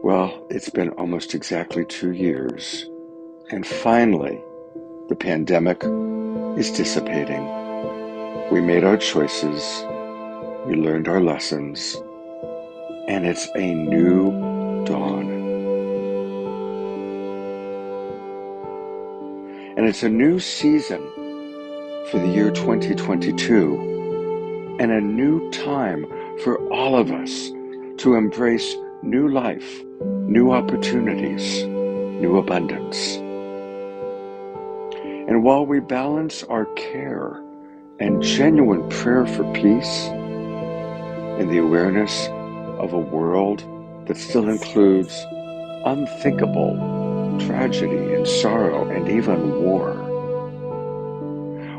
Well, it's been almost exactly 2 years, and finally, the pandemic is dissipating. We made our choices, we learned our lessons, and it's a new dawn. And it's a new season for the year 2022, and a new time for all of us to embrace new life, new opportunities, new abundance. And while we balance our care and genuine prayer for peace in the awareness of a world that still includes unthinkable tragedy and sorrow and even war,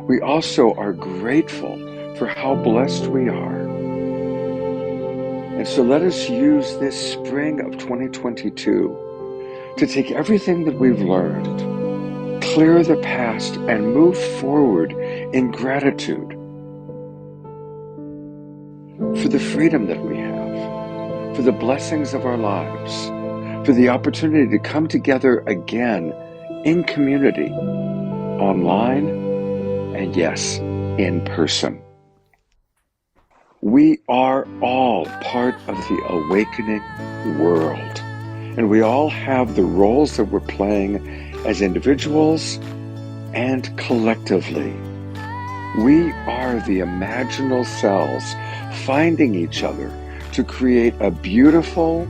we also are grateful for how blessed we are. And so let us use this spring of 2022 to take everything that we've learned, clear the past, and move forward in gratitude for the freedom that we have, for the blessings of our lives, for the opportunity to come together again in community, online, and yes, in person. We are all part of the awakening world, and we all have the roles that we're playing as individuals and collectively. We are the imaginal cells finding each other to create a beautiful,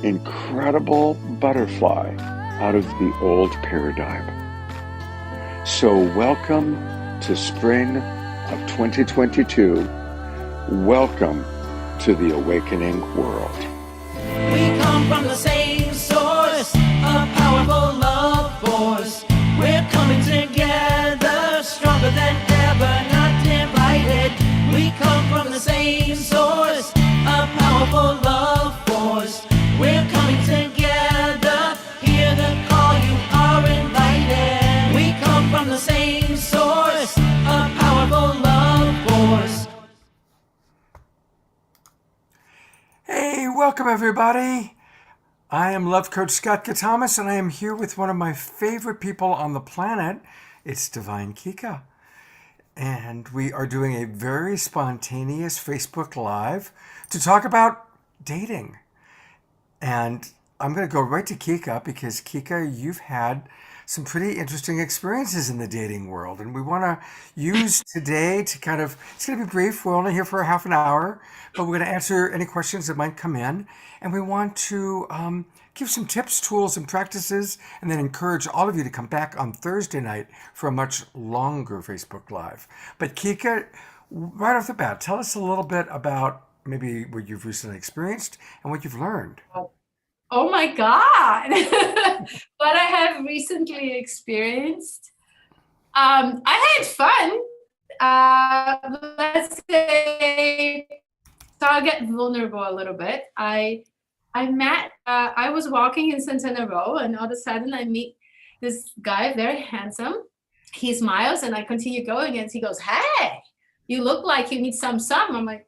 incredible butterfly out of the old paradigm. So welcome to spring of 2022. Welcome to the awakening world. We come from the same source, a powerful love force. We're coming together, stronger than ever, not divided. We come from the same source, a powerful love force. We're coming together, hear the call, you are invited. We come from the same source, a powerful love force. Hey, welcome everybody. I am Love Coach Scott Catamas, and I am here with one of my favorite people on the planet. It's Divine Kika. And we are doing a very spontaneous Facebook Live to talk about dating. And I'm going to go right to Kika because, Kika, you've had some pretty interesting experiences in the dating world. And we want to use today to it's going to be brief. We're only here for a half an hour, but we're going to answer any questions that might come in. And we want to give some tips, tools, and practices, and then encourage all of you to come back on Thursday night for a much longer Facebook Live. But Kika, right off the bat, tell us a little bit about maybe what you've recently experienced and what you've learned. Oh my God. What I have recently experienced. I had fun. Let's say, so I'll get vulnerable a little bit. I was walking in Santana Row, and all of a sudden I meet this guy, very handsome. He smiles, and I continue going, and he goes, "Hey, you look like you need some sun." I'm like,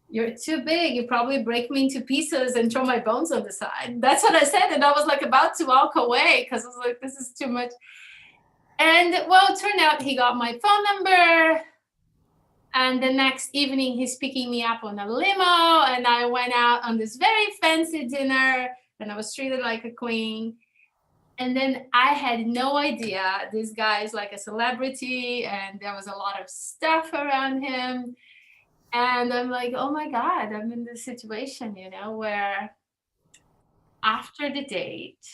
"You're too big. You probably break me into pieces and throw my bones on the side." That's what I said. And I was like about to walk away because I was like, this is too much. And well, it turned out he got my phone number. And the next evening, he's picking me up on a limo. And I went out on this very fancy dinner, and I was treated like a queen. And then I had no idea this guy is like a celebrity, and there was a lot of stuff around him. And I'm like, oh my God, I'm in this situation, where after the date,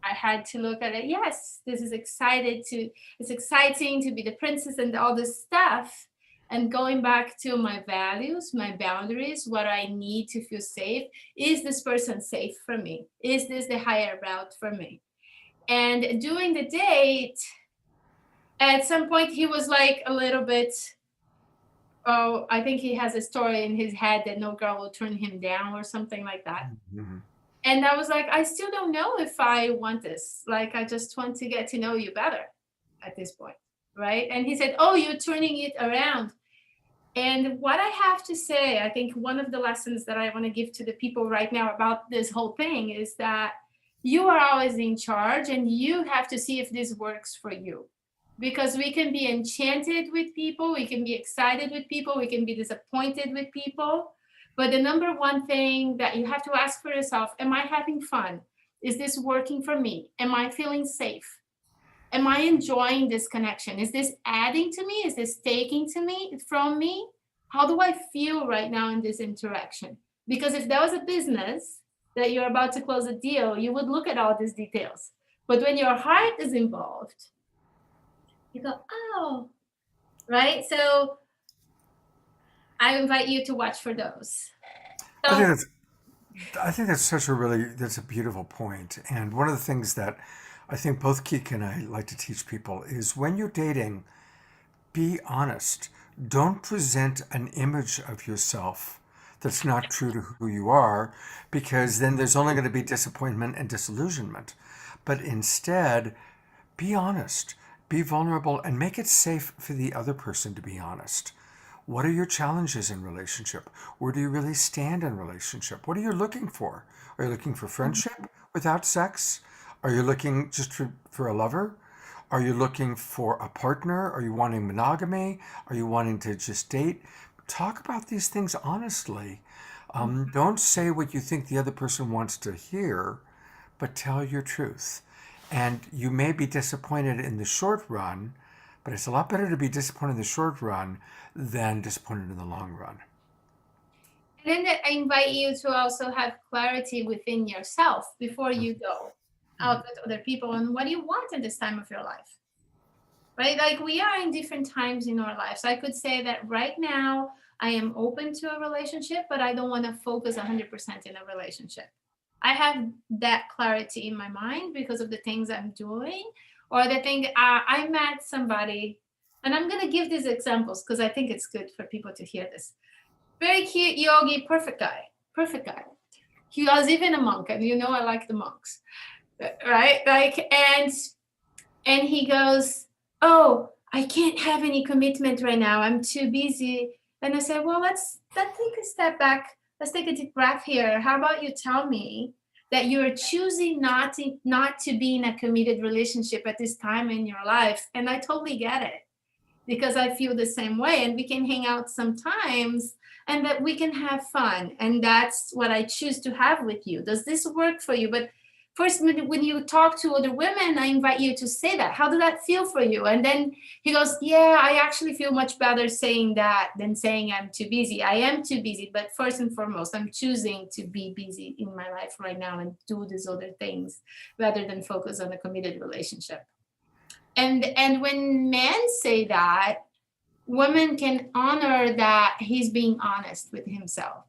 I had to look at it. Yes, it's exciting to be the princess and all this stuff. And going back to my values, my boundaries, what I need to feel safe. Is this person safe for me? Is this the higher route for me? And during the date, at some point, he was like a little bit, oh, I think he has a story in his head that no girl will turn him down or something like that. Mm-hmm. And I was like, I still don't know if I want this. Like, I just want to get to know you better at this point, right? And he said, oh, you're turning it around. And what I have to say, I think one of the lessons that I want to give to the people right now about this whole thing is that you are always in charge and you have to see if this works for you. Because we can be enchanted with people, we can be excited with people, we can be disappointed with people. But the number one thing that you have to ask for yourself, am I having fun? Is this working for me? Am I feeling safe? Am I enjoying this connection? Is this adding to me? Is this taking to me from me? How do I feel right now in this interaction? Because if there was a business that you're about to close a deal, you would look at all these details. But when your heart is involved, you go, oh, right? So I invite you to watch for those. I So think that's that's a beautiful point. And one of the things that I think both Kika and I like to teach people is when you're dating, be honest. Don't present an image of yourself that's not true to who you are, because then there's only going to be disappointment and disillusionment. But instead, be honest, be vulnerable, and make it safe for the other person to be honest. What are your challenges in relationship? Where do you really stand in relationship? What are you looking for? Are you looking for friendship without sex? Are you looking just for a lover? Are you looking for a partner? Are you wanting monogamy? Are you wanting to just date? Talk about these things honestly. Don't say what you think the other person wants to hear, but tell your truth. And you may be disappointed in the short run, but it's a lot better to be disappointed in the short run than disappointed in the long run. And then I invite you to also have clarity within yourself before you go out with other people and what do you want in this time of your life, right? Like we are in different times in our lives. I could say that right now I am open to a relationship, but I don't want to focus 100% in a relationship. I have that clarity in my mind because of the things I'm doing or the thing I met somebody, and I'm going to give these examples because I think it's good for people to hear this. Very cute yogi, perfect guy, perfect guy. He was even a monk, and you know I like the monks, right? Like, and he goes, "Oh, I can't have any commitment right now. I'm too busy." And I said, "Well, let's take a step back. Let's take a deep breath here. How about you tell me that you're choosing not to be in a committed relationship at this time in your life?" And I totally get it because I feel the same way, and we can hang out sometimes and that we can have fun. And that's what I choose to have with you. Does this work for you? But first, when you talk to other women, I invite you to say that. How does that feel for you? And then he goes, yeah, I actually feel much better saying that than saying I'm too busy. I am too busy, but first and foremost, I'm choosing to be busy in my life right now and do these other things rather than focus on a committed relationship. And when men say that, women can honor that he's being honest with himself.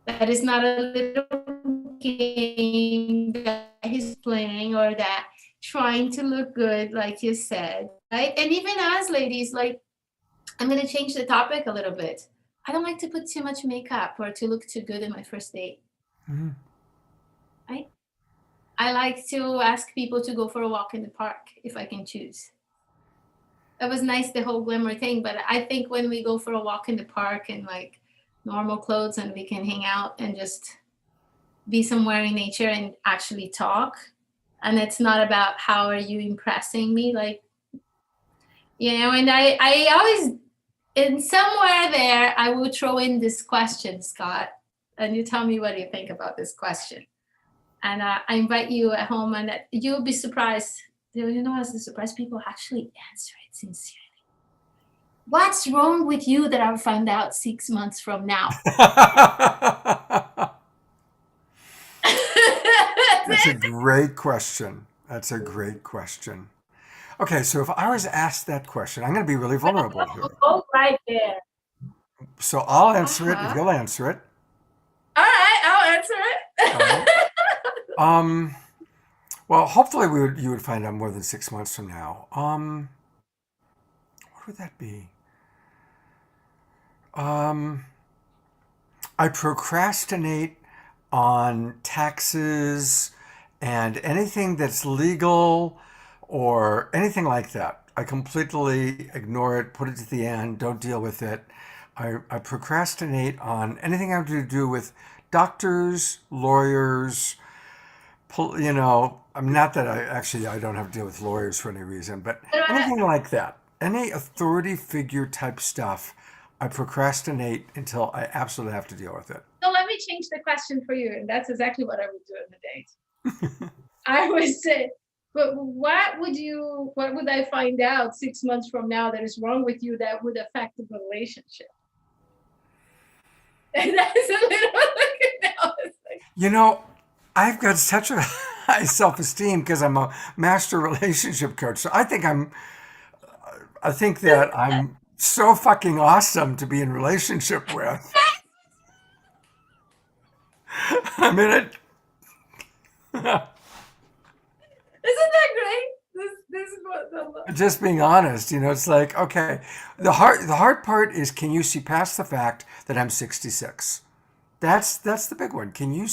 That is not a little game that he's playing or that trying to look good, like you said, right? And even as ladies, like, I'm going to change the topic a little bit. I don't like to put too much makeup or to look too good in my first date, right? I like to ask people to go for a walk in the park if I can choose. It was nice, the whole glamour thing, but I think when we go for a walk in the park in like normal clothes and we can hang out and just be somewhere in nature and actually talk, and it's not about how are you impressing me, like, you know. And I always, in somewhere there, I will throw in this question, Scott, and you tell me what you think about this question. And I invite you at home, and you'll be surprised. You know, as the surprised people actually answer it sincerely. What's wrong with you that I'll find out 6 months from now? That's a great question. That's a great question. Okay, so if I was asked that question, I'm going to be really vulnerable here. Go right there. So I'll answer it if you'll answer it. All right, I'll answer it. All right. Well, hopefully you would find out more than 6 months from now. What would that be? I procrastinate on taxes and anything that's legal or anything like that. I completely ignore it, put it to the end, don't deal with it. I procrastinate on anything having to do with doctors, lawyers, I'm not that I don't have to deal with lawyers for any reason, but anything like that, any authority figure type stuff, I procrastinate until I absolutely have to deal with it. So let me change the question for you, and that's exactly what I would do in the date. I would say, but what would I find out 6 months from now that is wrong with you that would affect the relationship? And that's a little I've got such a high self-esteem because I'm a master relationship coach. So I think that I'm so fucking awesome to be in relationship with. I mean it. Isn't that great? This is what Just being honest, it's like, okay, the hard part is, can you see past the fact that I'm 66? That's the big one. Can you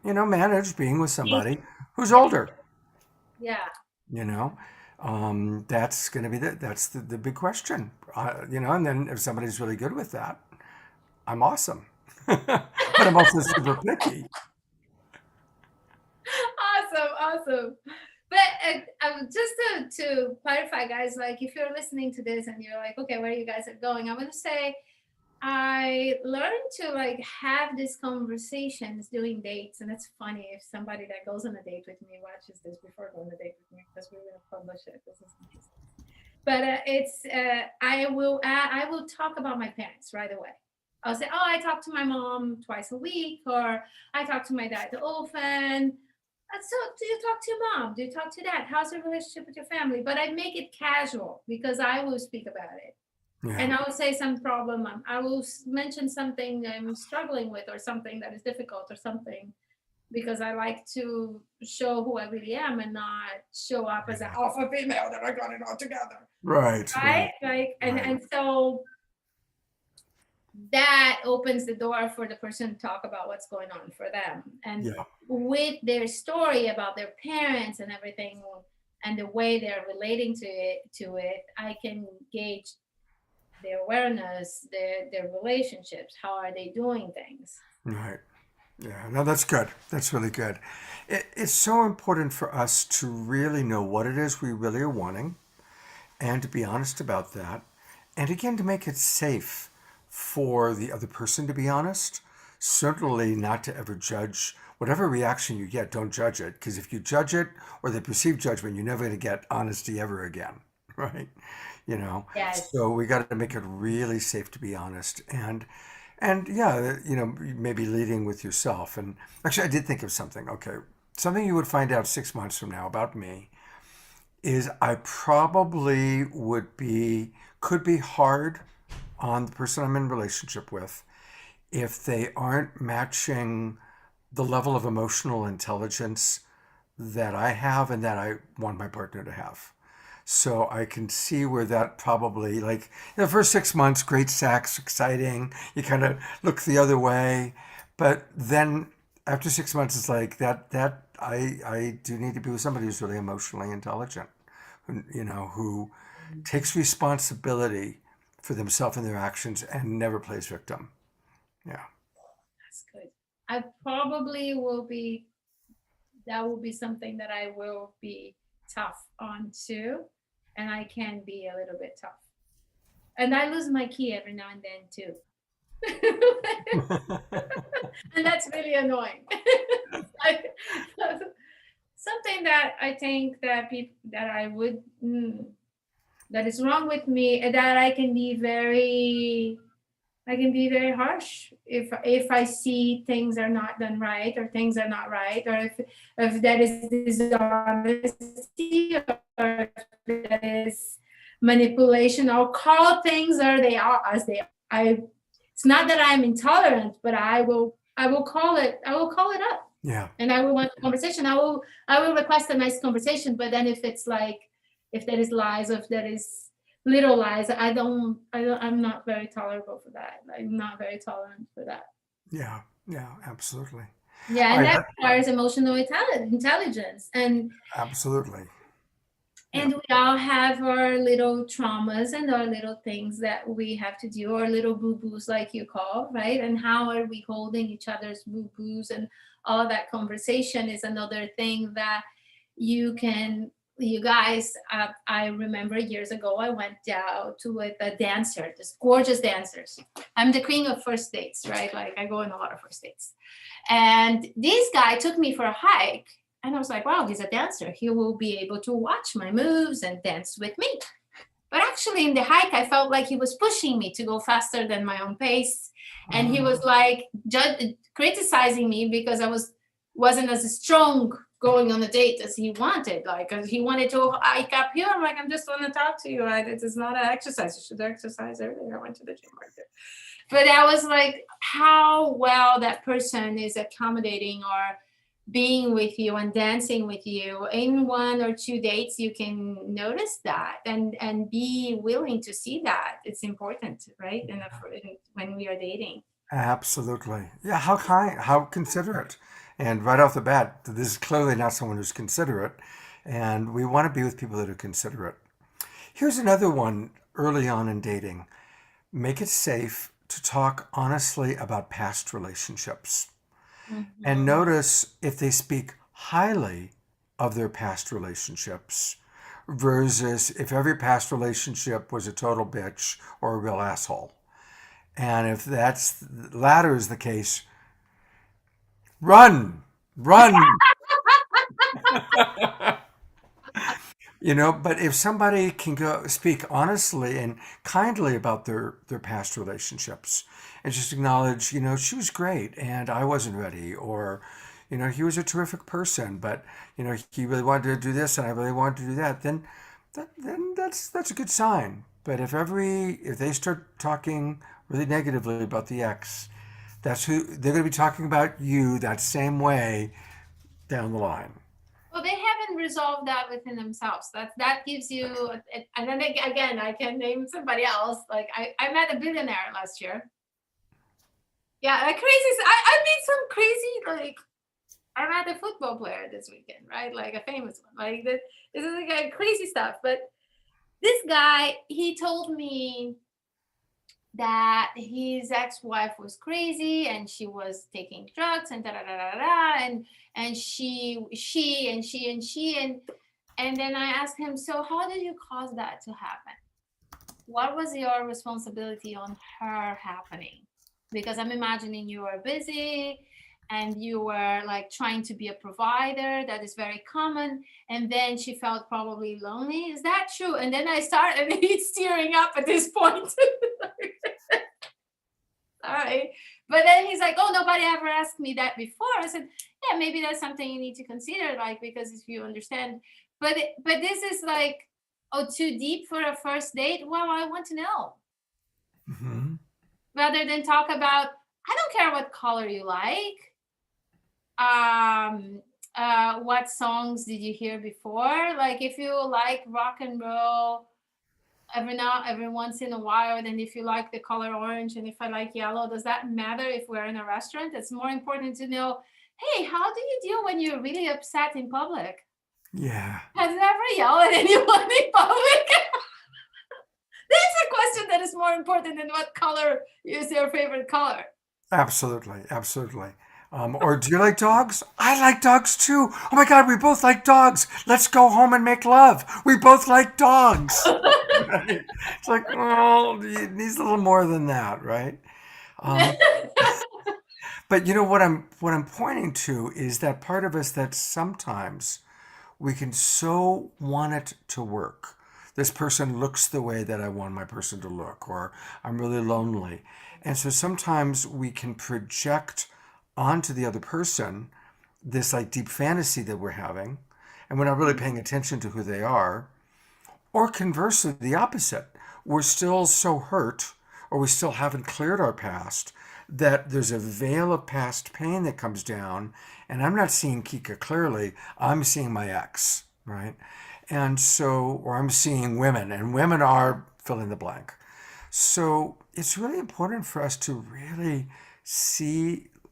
manage being with somebody who's older? Yeah. That's going to be the big question. And then if somebody's really good with that, I'm awesome. But I'm also super picky. Awesome. But just to clarify, guys, like if you're listening to this and you're like, okay, where you guys are going, I'm going to say I learned to like have these conversations doing dates, and it's funny if somebody that goes on a date with me watches this before going on a date with me, because we're going to publish it. This is interesting. But I will talk about my parents right away. I'll say, oh, I talk to my mom twice a week, or I talk to my dad often. So do you talk to your mom? Do you talk to dad? How's your relationship with your family? But I make it casual because I will speak about it. Yeah. And I will say some problem. I will mention something I'm struggling with, or something that is difficult, or something, because I like to show who I really am and not show up as an alpha female that I got it all together. Right. And so that opens the door for the person to talk about what's going on for them. And with their story about their parents and everything, and the way they're relating to it, I can gauge their awareness, their relationships. How are they doing things? Right. Yeah, no, that's good. That's really good. It's so important for us to really know what it is we really are wanting, and to be honest about that. And again, to make it safe for the other person to be honest. Certainly not to ever judge. Whatever reaction you get, don't judge it. Because if you judge it, or they perceive judgment, you're never going to get honesty ever again. Right? Yes. So we got to make it really safe to be honest. And yeah, maybe leading with yourself. And actually, I did think of something. Okay. Something you would find out 6 months from now about me is I probably could be hard on the person I'm in relationship with if they aren't matching the level of emotional intelligence that I have and that I want my partner to have. So I can see where that probably, like, the first 6 months, great sex, exciting, you kind of look the other way. But then after 6 months, it's like that I do need to be with somebody who's really emotionally intelligent, who takes responsibility for themselves and their actions and never plays victim. Yeah. That's good. I probably that will be something that I will be tough on too. And I can be a little bit tough. And I lose my key every now and then too. And that's really annoying. Something that I think that that is wrong with me, that I can be very harsh if I see things are not done right, or things are not right, or if that is dishonesty, or if that is manipulation. I'll call things as they are. It's not that I'm intolerant, but I will call it up. Yeah. And I will want a conversation. I will request a nice conversation. But then if it's like, if there is lies, or if there is little lies, I'm not very tolerable for that. I'm not very tolerant for that. Yeah, absolutely. Yeah, and that requires emotional intelligence. And absolutely. And we all have our little traumas and our little things that we have to do, our little boo-boos, like you call, right? And how are we holding each other's boo-boos, and all of that conversation is another thing that you guys, I remember years ago, I went down to with a dancer, this gorgeous dancers. I'm the queen of first dates, right? Like I go on a lot of first dates. And this guy took me for a hike. And I was like, wow, he's a dancer. He will be able to watch my moves and dance with me. But actually in the hike, I felt like he was pushing me to go faster than my own pace. And he was like criticizing me because I wasn't as strong going on a date as he wanted. Like he wanted to hike up here. I'm like, I'm just want to talk to you. It is not an exercise. You should exercise earlier. I went to the gym right there. But I was like, how well that person is accommodating or being with you and dancing with you. In 1 or 2 dates, you can notice that and be willing to see that. It's important, right? When we are dating. Absolutely. Yeah, how kind, how considerate. And right off the bat, this is clearly not someone who's considerate. And we want to be with people that are considerate. Here's another one early on in dating. Make it safe to talk honestly about past relationships. And notice if they speak highly of their past relationships versus if every past relationship was a total bitch or a real asshole. And if that's the latter is the case, run. But if somebody can go speak honestly and kindly about their past relationships and just acknowledge, she was great and I wasn't ready, or, he was a terrific person, but, he really wanted to do this and I really wanted to do that, then that's a good sign. But if they start talking really negatively about the ex, that's who they're going to be talking about you that same way down the line. Well, they haven't resolved that within themselves. That gives you, and then again, I can name somebody else. Like I met a billionaire last year. Yeah, crazy. I meet some crazy, like, I met a football player this weekend, right? Like a famous one. Like this is like crazy stuff. But this guy, he told me that his ex-wife was crazy and she was taking drugs and and then I asked him, so how did you cause that to happen? What was your responsibility on her happening? Because I'm imagining you were busy and you were like trying to be a provider. That is very common. And then she felt probably lonely. Is that true? And then I start, and he's tearing up at this point. All right. But then he's like, oh, nobody ever asked me that before. I said, yeah, maybe that's something you need to consider, like, because if you understand. But this is like, oh, too deep for a first date? Well, I want to know. Mm-hmm. Rather than talk about, I don't care what color you like. What songs did you hear before? Like, if you like rock and roll, every once in a while, then if you like the color orange and if I like yellow, does that matter if we're in a restaurant? It's more important to know, hey, how do you deal when you're really upset in public? Yeah. Have you ever yelled at anyone in public? That's a question that is more important than what color is your favorite color. Absolutely. Or do you like dogs? I like dogs too. Oh my God, we both like dogs. Let's go home and make love. We both like dogs. Right? It's like, well, it needs a little more than that, right? But what I'm pointing to is that part of us that sometimes we can so want it to work. This person looks the way that I want my person to look, or I'm really lonely. And so sometimes we can project onto the other person this like deep fantasy that we're having, and we're not really paying attention to who they are. Or conversely, the opposite. We're still so hurt, or we still haven't cleared our past, that there's a veil of past pain that comes down, and I'm not seeing Kika clearly. I'm seeing my ex, right? And so, or I'm seeing women, and women are fill in the blank. So it's really important for us to really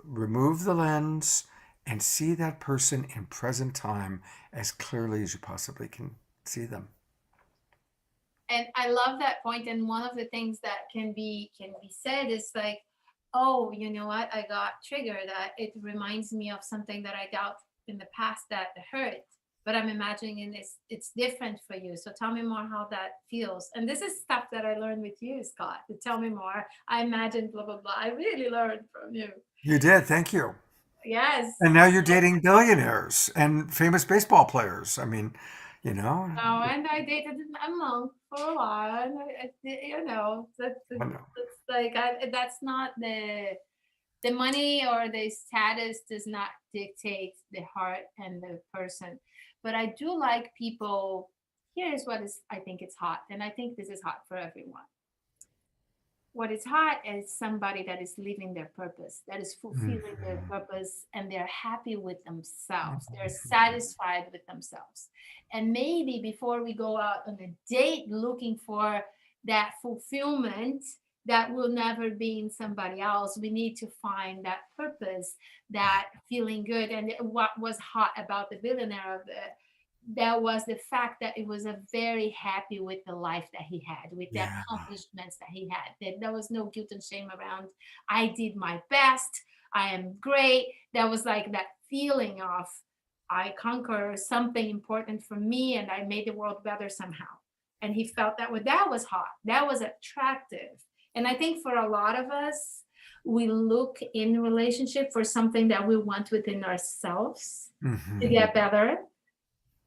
remove the lens and see that person in present time as clearly as you possibly can see them. And I love that point. And one of the things that can be said is like, oh, you know what? I got triggered. It reminds me of something that I dealt in the past that hurt. But I'm imagining it's different for you. So tell me more how that feels. And this is stuff that I learned with you, Scott. To tell me more. I imagine blah blah blah. I really learned from you. You did. Thank you. Yes. And now you're dating billionaires and famous baseball players. I mean, you know, Oh, and I dated a monk for a while. And you know, I know. that's like that's not the money or the status does not dictate the heart and the person. But I do like people. Here's what is I think it's hot, and I think this is hot for everyone. What is hot is somebody that is living their purpose, that is fulfilling their purpose, and they're happy with themselves. They're satisfied with themselves. And maybe before we go out on a date looking for that fulfillment that will never be in somebody else, we need to find that purpose, that feeling good. And what was hot about the billionaire of the that was the fact that it was a very happy with the life that he had, with the Yeah. accomplishments that he had. That there was no guilt and shame around. I did my best. I am great. There was like that feeling of I conquer something important for me and I made the world better somehow. And he felt that that was hot. That was attractive. And I think for a lot of us, we look in relationship for something that we want within ourselves to get better.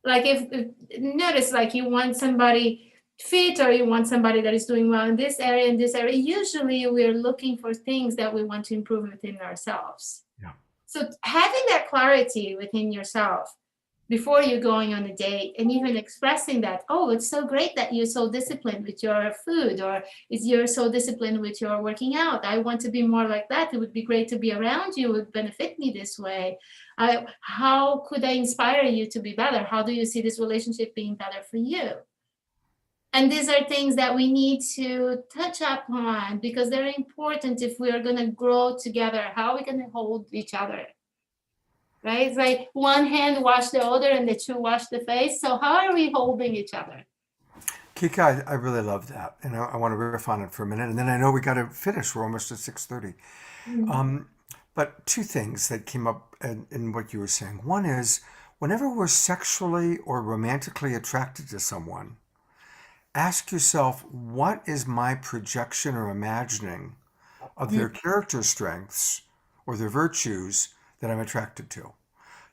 Like if notice like you want somebody fit or you want somebody that is doing well in this area, usually we're looking for things that we want to improve within ourselves. Yeah. So having that clarity within yourself before you're going on a date and even expressing that, oh, it's so great that you're so disciplined with your food, or is you're so disciplined with your working out. I want to be more like that. It would be great to be around you. It would benefit me this way. How could I inspire you to be better? How do you see this relationship being better for you? And these are things that we need to touch upon because they're important if we are going to grow together. How are we going to hold each other? Right? It's like one hand wash the other and the two wash the face. So how are we holding each other? Kika, I really love that, and I want to riff on it for a minute, and then I know we got to finish. We're almost at 6:30. But two things that came up in what you were saying. One is whenever we're sexually or romantically attracted to someone, ask yourself, what is my projection or imagining of their character strengths or their virtues that I'm attracted to?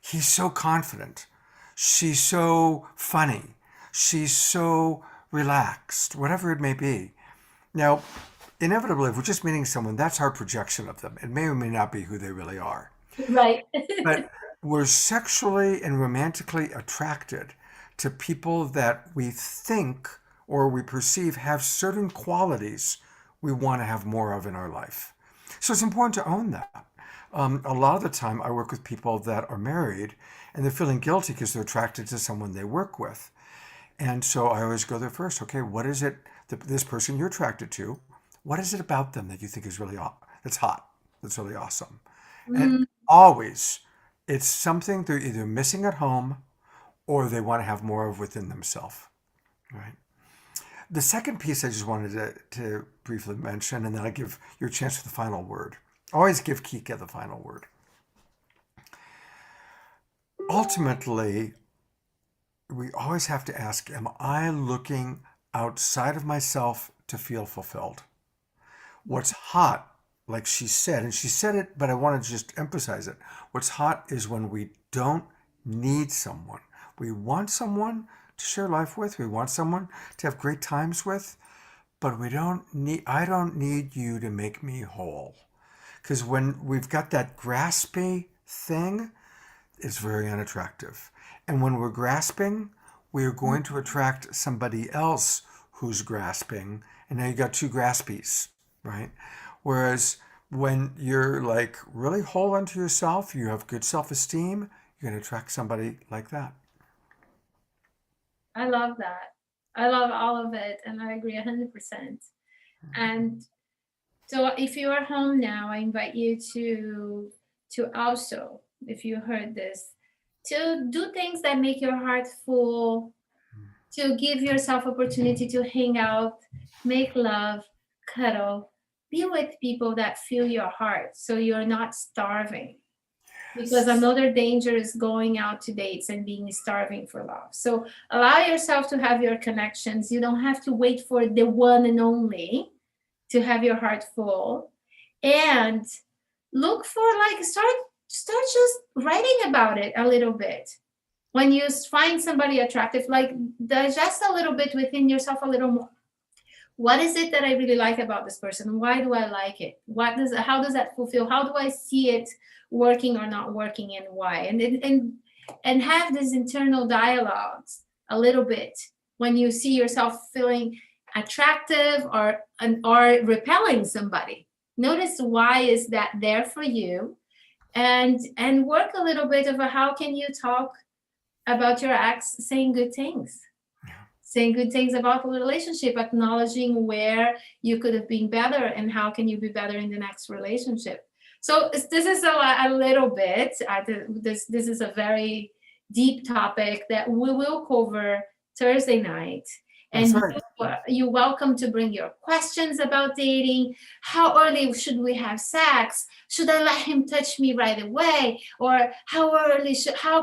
He's so confident. She's so funny. She's so relaxed, whatever it may be. Now, inevitably, if we're just meeting someone, that's our projection of them. It may or may not be who they really are. Right. But we're sexually and romantically attracted to people that we think or we perceive have certain qualities we want to have more of in our life. So it's important to own that. A lot of the time, I work with people that are married and they're feeling guilty because they're attracted to someone they work with. And so I always go there first. Okay, what is it that this person you're attracted to? What is it about them that you think is really that's hot, that's really awesome? And always, it's something they're either missing at home or they want to have more of within themselves, right? The second piece I just wanted to briefly mention, and then I give your chance for the final word. Always give Kika the final word. Ultimately, we always have to ask, am I looking outside of myself to feel fulfilled? What's hot, like she said, and she said it, but I want to just emphasize it. What's hot is when we don't need someone. We want someone to share life with. We want someone to have great times with, but I don't need you to make me whole. Because when we've got that graspy thing, it's very unattractive. And when we're grasping, we are going to attract somebody else who's grasping. And now you got two graspies, right? Whereas when you're like really whole unto yourself, you have good self-esteem, you're going to attract somebody like that. I love that. I love all of it. And I agree 100%. And so if you are home now, I invite you to also, if you heard this, to do things that make your heart full, to give yourself opportunity to hang out, make love, cuddle, be with people that fill your heart so you're not starving. Because another danger is going out to dates and being starving for love. So allow yourself to have your connections. You don't have to wait for the one and only to have your heart full. And look for, like, start just writing about it a little bit. When you find somebody attractive, like, digest a little bit within yourself a little more. What is it that I really like about this person? Why do I like it? How does that fulfill? How do I see it working or not working, and why? And have these internal dialogues a little bit when you see yourself feeling attractive or repelling somebody. Notice why is that there for you, and work a little bit of how can you talk about your ex, saying good things about the relationship, acknowledging where you could have been better and how can you be better in the next relationship. So this is a little bit, this is a very deep topic that we will cover Thursday night. And you're welcome to bring your questions about dating. How early should we have sex? Should I let him touch me right away? Or how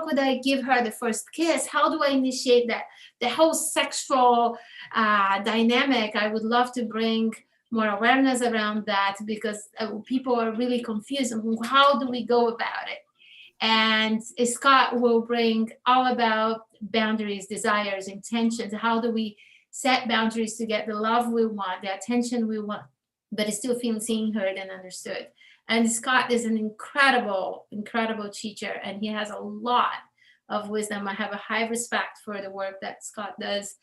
could I give her the first kiss? How do I initiate that? The whole sexual dynamic. I would love to bring more awareness around that, because people are really confused. How do we go about it? And Scott will bring all about boundaries, desires, intentions. How do we set boundaries to get the love we want, the attention we want, but still feel seen, heard, and understood. And Scott is an incredible, incredible teacher, and he has a lot of wisdom. I have a high respect for the work that Scott does.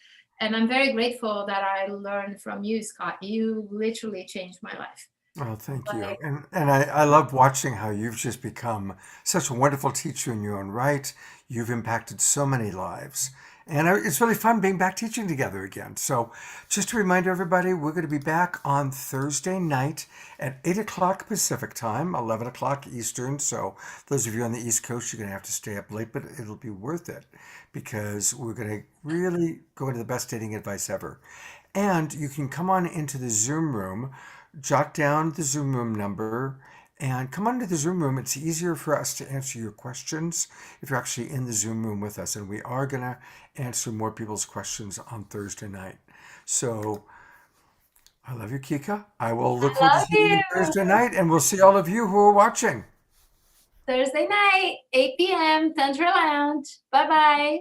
And I'm very grateful that I learned from you, Scott. You literally changed my life. Oh, thank you. And I love watching how you've just become such a wonderful teacher in your own right. You've impacted so many lives. And it's really fun being back teaching together again. So just to remind everybody, we're going to be back on Thursday night at 8 o'clock Pacific time, 11 o'clock Eastern. So those of you on the East Coast, you're going to have to stay up late, but it'll be worth it, because we're going to really go into the best dating advice ever. And you can come on into the Zoom room, jot down the Zoom room number, and come on to the Zoom room. It's easier for us to answer your questions if you're actually in the Zoom room with us. And we are going to answer more people's questions on Thursday night. So I love you, Kika. I will look forward to seeing you Thursday night, and we'll see all of you who are watching. Thursday night, 8 p.m., Tantra Lounge. Bye-bye.